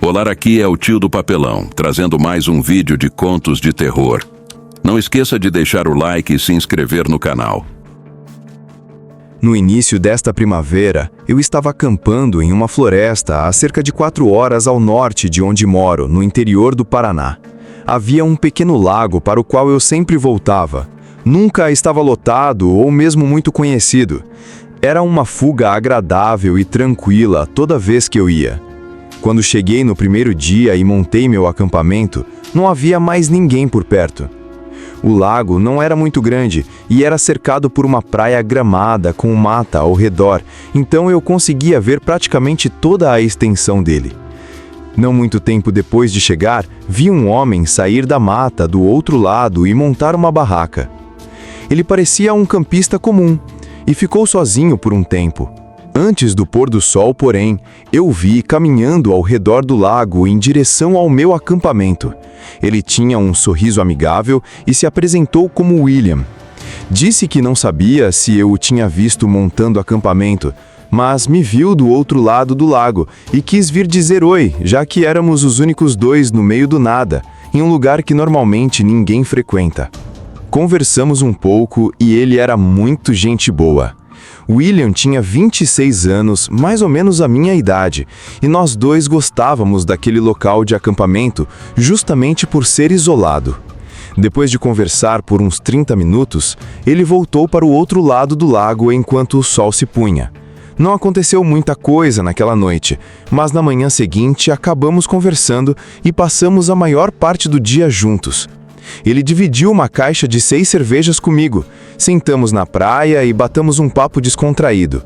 Olá, aqui é o Tio do Papelão, trazendo mais um vídeo de contos de terror. Não esqueça de deixar o like e se inscrever no canal. No início desta primavera, eu estava acampando em uma floresta a cerca de 4 horas ao norte de onde moro, no interior do Paraná. Havia um pequeno lago para o qual eu sempre voltava. Nunca estava lotado ou mesmo muito conhecido. Era uma fuga agradável e tranquila toda vez que eu ia. Quando cheguei no primeiro dia e montei meu acampamento, não havia mais ninguém por perto. O lago não era muito grande e era cercado por uma praia gramada com mata ao redor, então eu conseguia ver praticamente toda a extensão dele. Não muito tempo depois de chegar, vi um homem sair da mata do outro lado e montar uma barraca. Ele parecia um campista comum e ficou sozinho por um tempo. Antes do pôr do sol, porém, eu o vi caminhando ao redor do lago em direção ao meu acampamento. Ele tinha um sorriso amigável e se apresentou como William. Disse que não sabia se eu o tinha visto montando acampamento, mas me viu do outro lado do lago e quis vir dizer oi, já que éramos os únicos dois no meio do nada, em um lugar que normalmente ninguém frequenta. Conversamos um pouco e ele era muito gente boa. William tinha 26 anos, mais ou menos a minha idade, e nós dois gostávamos daquele local de acampamento justamente por ser isolado. Depois de conversar por uns 30 minutos, ele voltou para o outro lado do lago enquanto o sol se punha. Não aconteceu muita coisa naquela noite, mas na manhã seguinte acabamos conversando e passamos a maior parte do dia juntos. Ele dividiu uma caixa de 6 cervejas comigo. Sentamos na praia e batamos um papo descontraído.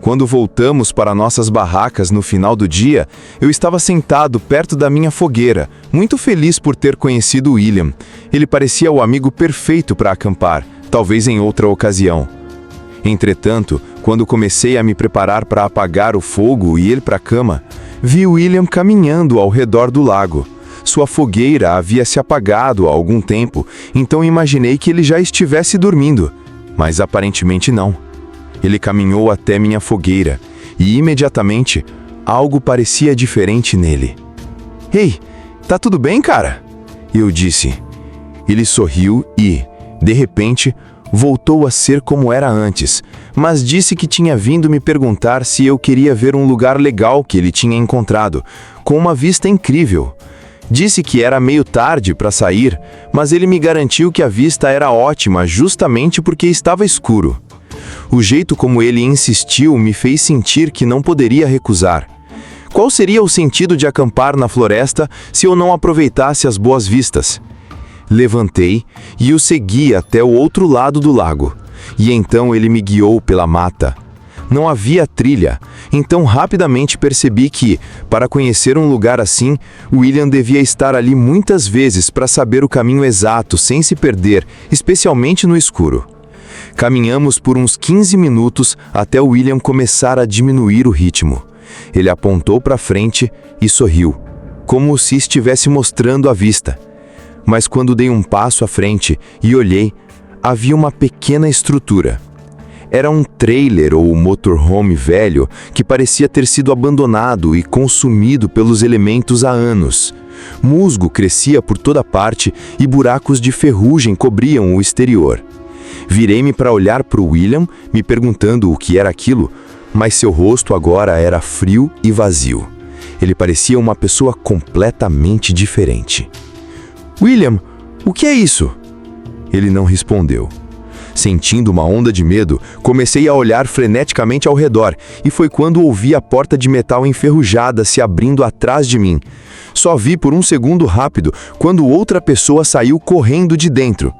Quando voltamos para nossas barracas no final do dia, eu estava sentado perto da minha fogueira, muito feliz por ter conhecido William. Ele parecia o amigo perfeito para acampar, talvez em outra ocasião. Entretanto, quando comecei a me preparar para apagar o fogo e ir para a cama, vi William caminhando ao redor do lago. Sua fogueira havia se apagado há algum tempo, então imaginei que ele já estivesse dormindo, mas aparentemente não. Ele caminhou até minha fogueira e imediatamente algo parecia diferente nele. "Ei, tá tudo bem, cara?" eu disse. Ele sorriu e, de repente, voltou a ser como era antes, mas disse que tinha vindo me perguntar se eu queria ver um lugar legal que ele tinha encontrado, com uma vista incrível. Disse que era meio tarde para sair, mas ele me garantiu que a vista era ótima justamente porque estava escuro. O jeito como ele insistiu me fez sentir que não poderia recusar. Qual seria o sentido de acampar na floresta se eu não aproveitasse as boas vistas? Levantei e o segui até o outro lado do lago, e então ele me guiou pela mata. Não havia trilha, então rapidamente percebi que, para conhecer um lugar assim, William devia estar ali muitas vezes para saber o caminho exato sem se perder, especialmente no escuro. Caminhamos por uns 15 minutos até William começar a diminuir o ritmo. Ele apontou para frente e sorriu, como se estivesse mostrando a vista. Mas quando dei um passo à frente e olhei, havia uma pequena estrutura. Era um trailer ou motorhome velho que parecia ter sido abandonado e consumido pelos elementos há anos. Musgo crescia por toda parte e buracos de ferrugem cobriam o exterior. Virei-me para olhar para o William, me perguntando o que era aquilo, mas seu rosto agora era frio e vazio. Ele parecia uma pessoa completamente diferente. "William, o que é isso?" Ele não respondeu. Sentindo uma onda de medo, comecei a olhar freneticamente ao redor, e foi quando ouvi a porta de metal enferrujada se abrindo atrás de mim. Só vi por um segundo rápido, quando outra pessoa saiu correndo de dentro.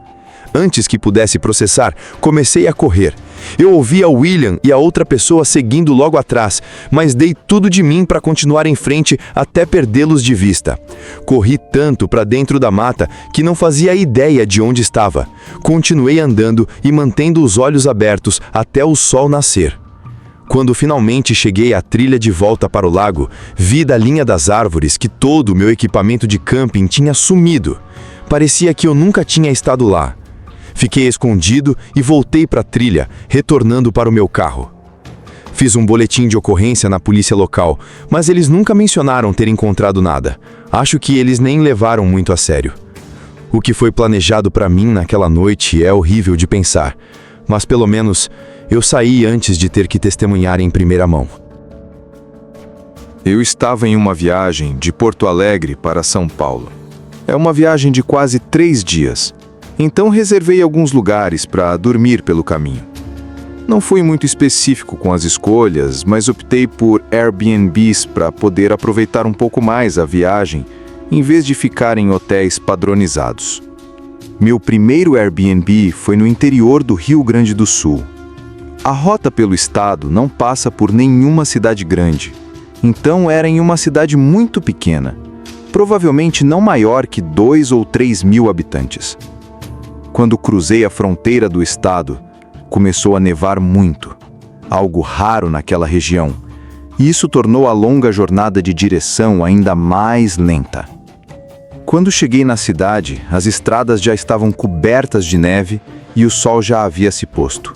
Antes que pudesse processar, comecei a correr. Eu ouvia William e a outra pessoa seguindo logo atrás, mas dei tudo de mim para continuar em frente até perdê-los de vista. Corri tanto para dentro da mata que não fazia ideia de onde estava. Continuei andando e mantendo os olhos abertos até o sol nascer. Quando finalmente cheguei à trilha de volta para o lago, vi da linha das árvores que todo o meu equipamento de camping tinha sumido. Parecia que eu nunca tinha estado lá. Fiquei escondido e voltei para a trilha, retornando para o meu carro. Fiz um boletim de ocorrência na polícia local, mas eles nunca mencionaram ter encontrado nada. Acho que eles nem levaram muito a sério. O que foi planejado para mim naquela noite é horrível de pensar, mas pelo menos eu saí antes de ter que testemunhar em primeira mão. Eu estava em uma viagem de Porto Alegre para São Paulo. É uma viagem de quase 3 dias, então reservei alguns lugares para dormir pelo caminho. Não fui muito específico com as escolhas, mas optei por Airbnbs para poder aproveitar um pouco mais a viagem, em vez de ficar em hotéis padronizados. Meu primeiro Airbnb foi no interior do Rio Grande do Sul. A rota pelo estado não passa por nenhuma cidade grande, então era em uma cidade muito pequena, provavelmente não maior que 2 ou 3 mil habitantes. Quando cruzei a fronteira do estado, começou a nevar muito, algo raro naquela região, e isso tornou a longa jornada de direção ainda mais lenta. Quando cheguei na cidade, as estradas já estavam cobertas de neve e o sol já havia se posto.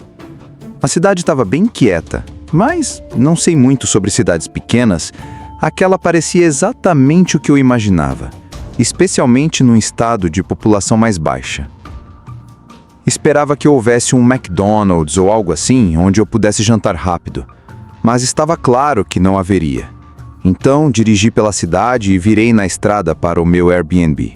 A cidade estava bem quieta, mas não sei muito sobre cidades pequenas, aquela parecia exatamente o que eu imaginava, especialmente num estado de população mais baixa. Esperava que houvesse um McDonald's ou algo assim, onde eu pudesse jantar rápido, mas estava claro que não haveria. Então, dirigi pela cidade e virei na estrada para o meu Airbnb.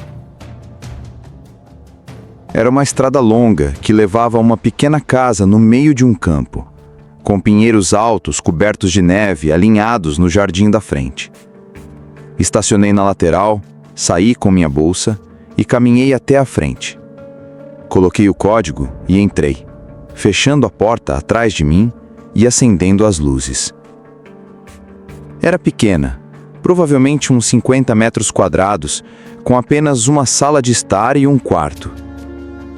Era uma estrada longa que levava a uma pequena casa no meio de um campo, com pinheiros altos cobertos de neve alinhados no jardim da frente. Estacionei na lateral, saí com minha bolsa e caminhei até a frente. Coloquei o código e entrei, fechando a porta atrás de mim e acendendo as luzes. Era pequena, provavelmente uns 50 metros quadrados, com apenas uma sala de estar e um quarto.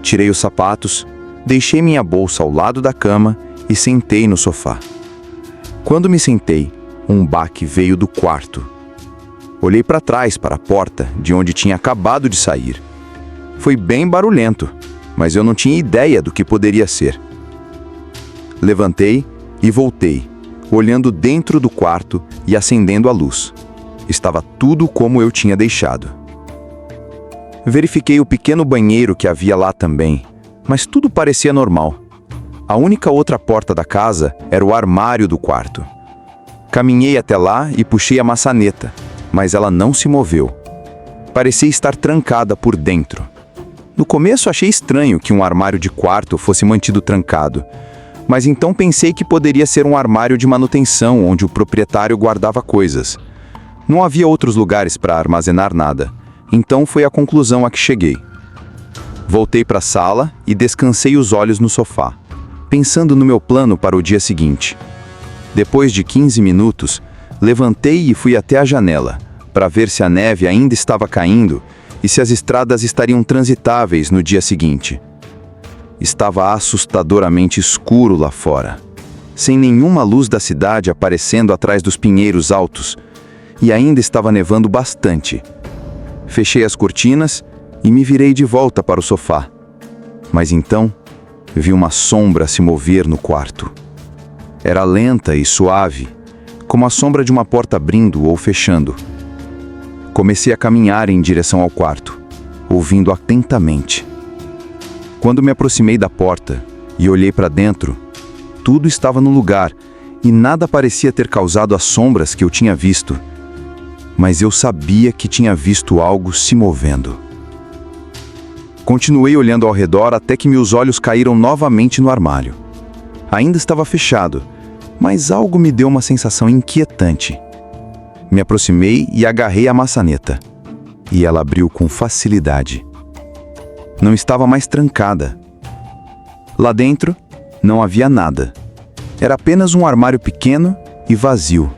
Tirei os sapatos, deixei minha bolsa ao lado da cama e sentei no sofá. Quando me sentei, um baque veio do quarto. Olhei para trás para a porta de onde tinha acabado de sair. Foi bem barulhento, mas eu não tinha ideia do que poderia ser. Levantei e voltei, olhando dentro do quarto e acendendo a luz. Estava tudo como eu tinha deixado. Verifiquei o pequeno banheiro que havia lá também, mas tudo parecia normal. A única outra porta da casa era o armário do quarto. Caminhei até lá e puxei a maçaneta, mas ela não se moveu. Parecia estar trancada por dentro. No começo achei estranho que um armário de quarto fosse mantido trancado, mas então pensei que poderia ser um armário de manutenção onde o proprietário guardava coisas. Não havia outros lugares para armazenar nada, então foi a conclusão a que cheguei. Voltei para a sala e descansei os olhos no sofá, pensando no meu plano para o dia seguinte. Depois de 15 minutos, levantei e fui até a janela, para ver se a neve ainda estava caindo e se as estradas estariam transitáveis no dia seguinte. Estava assustadoramente escuro lá fora, sem nenhuma luz da cidade aparecendo atrás dos pinheiros altos, e ainda estava nevando bastante. Fechei as cortinas e me virei de volta para o sofá. Mas então, vi uma sombra se mover no quarto. Era lenta e suave, como a sombra de uma porta abrindo ou fechando. Comecei a caminhar em direção ao quarto, ouvindo atentamente. Quando me aproximei da porta e olhei para dentro, tudo estava no lugar e nada parecia ter causado as sombras que eu tinha visto. Mas eu sabia que tinha visto algo se movendo. Continuei olhando ao redor até que meus olhos caíram novamente no armário. Ainda estava fechado, mas algo me deu uma sensação inquietante. Me aproximei e agarrei a maçaneta, e ela abriu com facilidade. Não estava mais trancada. Lá dentro, não havia nada. Era apenas um armário pequeno e vazio.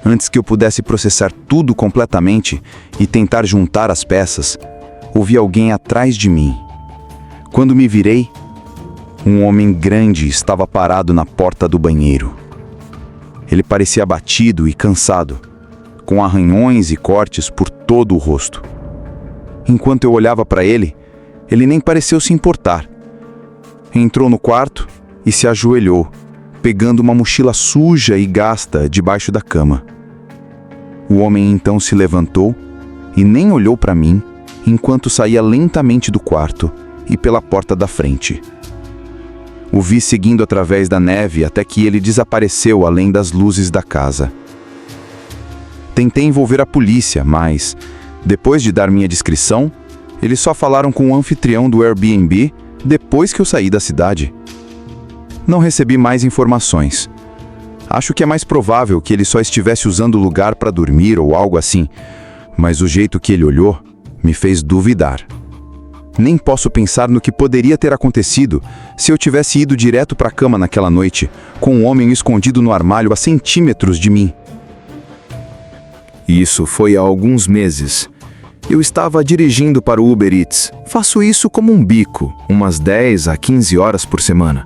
Antes que eu pudesse processar tudo completamente e tentar juntar as peças, ouvi alguém atrás de mim. Quando me virei, um homem grande estava parado na porta do banheiro. Ele parecia abatido e cansado, com arranhões e cortes por todo o rosto. Enquanto eu olhava para ele, ele nem pareceu se importar. Entrou no quarto e se ajoelhou, pegando uma mochila suja e gasta debaixo da cama. O homem então se levantou e nem olhou para mim enquanto saía lentamente do quarto e pela porta da frente. O vi seguindo através da neve até que ele desapareceu além das luzes da casa. Tentei envolver a polícia, mas, depois de dar minha descrição, eles só falaram com o anfitrião do Airbnb depois que eu saí da cidade. Não recebi mais informações. Acho que é mais provável que ele só estivesse usando o lugar para dormir ou algo assim, mas o jeito que ele olhou me fez duvidar. Nem posso pensar no que poderia ter acontecido se eu tivesse ido direto para a cama naquela noite, com um homem escondido no armário a centímetros de mim. Isso foi há alguns meses. Eu estava dirigindo para o Uber Eats. Faço isso como um bico, umas 10 a 15 horas por semana.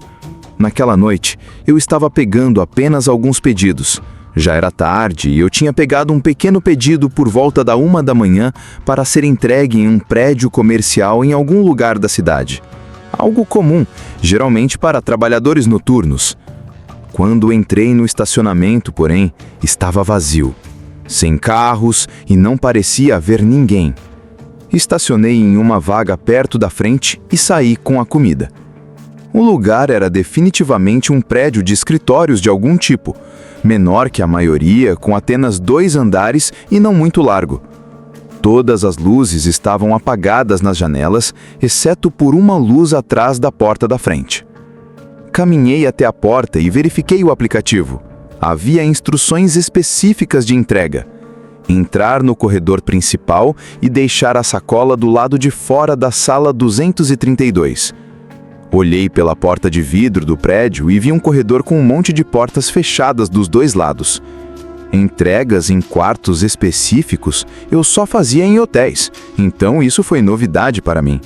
Naquela noite, eu estava pegando apenas alguns pedidos. Já era tarde e eu tinha pegado um pequeno pedido por volta da 1 da manhã para ser entregue em um prédio comercial em algum lugar da cidade. Algo comum, geralmente para trabalhadores noturnos. Quando entrei no estacionamento, porém, estava vazio. Sem carros e não parecia haver ninguém. Estacionei em uma vaga perto da frente e saí com a comida. O lugar era definitivamente um prédio de escritórios de algum tipo, menor que a maioria, com apenas 2 andares e não muito largo. Todas as luzes estavam apagadas nas janelas, exceto por uma luz atrás da porta da frente. Caminhei até a porta e verifiquei o aplicativo. Havia instruções específicas de entrega. Entrar no corredor principal e deixar a sacola do lado de fora da sala 232. Olhei pela porta de vidro do prédio e vi um corredor com um monte de portas fechadas dos 2 lados. Entregas em quartos específicos eu só fazia em hotéis, então isso foi novidade para mim.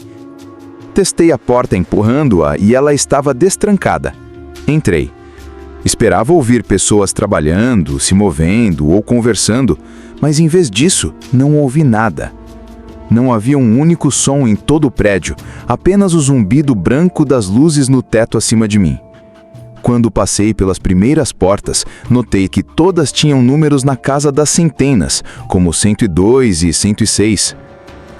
Testei a porta empurrando-a e ela estava destrancada. Entrei. Esperava ouvir pessoas trabalhando, se movendo ou conversando, mas em vez disso, não ouvi nada. Não havia um único som em todo o prédio, apenas o zumbido branco das luzes no teto acima de mim. Quando passei pelas primeiras portas, notei que todas tinham números na casa das centenas, como 102 e 106.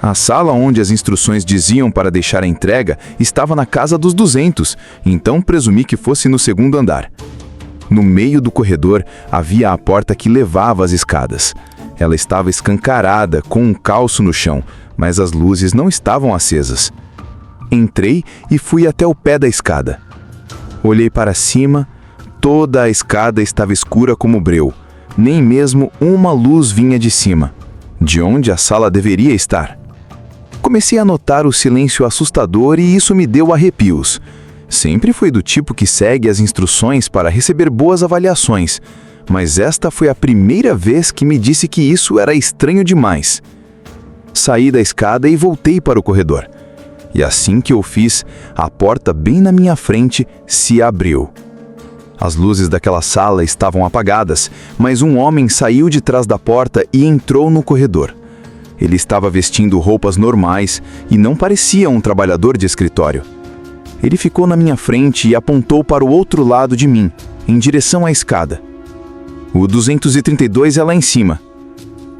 A sala onde as instruções diziam para deixar a entrega estava na casa dos 200, então presumi que fosse no 2º andar. No meio do corredor havia a porta que levava às escadas. Ela estava escancarada, com um calço no chão, mas as luzes não estavam acesas. Entrei e fui até o pé da escada. Olhei para cima, toda a escada estava escura como breu. Nem mesmo uma luz vinha de cima, de onde a sala deveria estar. Comecei a notar o silêncio assustador e isso me deu arrepios. Sempre fui do tipo que segue as instruções para receber boas avaliações, mas esta foi a primeira vez que me disse que isso era estranho demais. Saí da escada e voltei para o corredor. E assim que eu fiz, a porta bem na minha frente se abriu. As luzes daquela sala estavam apagadas, mas um homem saiu de trás da porta e entrou no corredor. Ele estava vestindo roupas normais e não parecia um trabalhador de escritório. Ele ficou na minha frente e apontou para o outro lado de mim, em direção à escada. O 232 é lá em cima.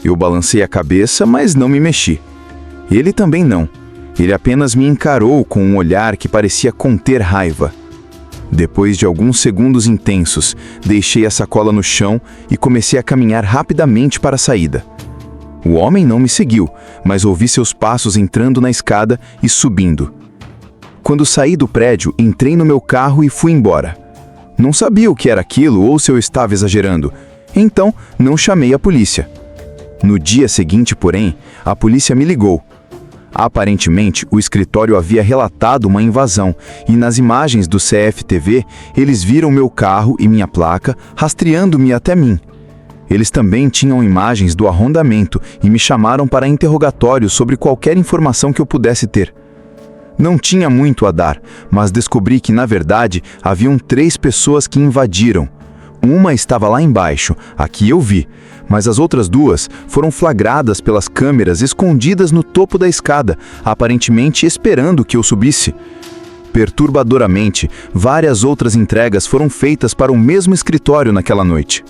Eu balancei a cabeça, mas não me mexi. Ele também não. Ele apenas me encarou com um olhar que parecia conter raiva. Depois de alguns segundos intensos, deixei a sacola no chão e comecei a caminhar rapidamente para a saída. O homem não me seguiu, mas ouvi seus passos entrando na escada e subindo. Quando saí do prédio, entrei no meu carro e fui embora. Não sabia o que era aquilo ou se eu estava exagerando, então não chamei a polícia. No dia seguinte, porém, a polícia me ligou. Aparentemente, o escritório havia relatado uma invasão e nas imagens do CFTV, eles viram meu carro e minha placa rastreando-me até mim. Eles também tinham imagens do arrombamento e me chamaram para interrogatório sobre qualquer informação que eu pudesse ter. Não tinha muito a dar, mas descobri que, na verdade, haviam 3 pessoas que invadiram. Uma estava lá embaixo, a que eu vi, mas as outras 2 foram flagradas pelas câmeras escondidas no topo da escada, aparentemente esperando que eu subisse. Perturbadoramente, várias outras entregas foram feitas para o mesmo escritório naquela noite.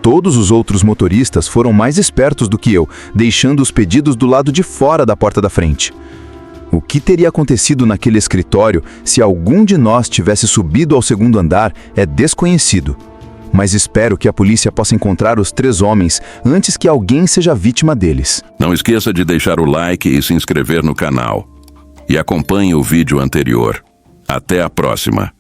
Todos os outros motoristas foram mais espertos do que eu, deixando os pedidos do lado de fora da porta da frente. O que teria acontecido naquele escritório se algum de nós tivesse subido ao segundo andar é desconhecido. Mas espero que a polícia possa encontrar os 3 homens antes que alguém seja vítima deles. Não esqueça de deixar o like e se inscrever no canal. E acompanhe o vídeo anterior. Até a próxima.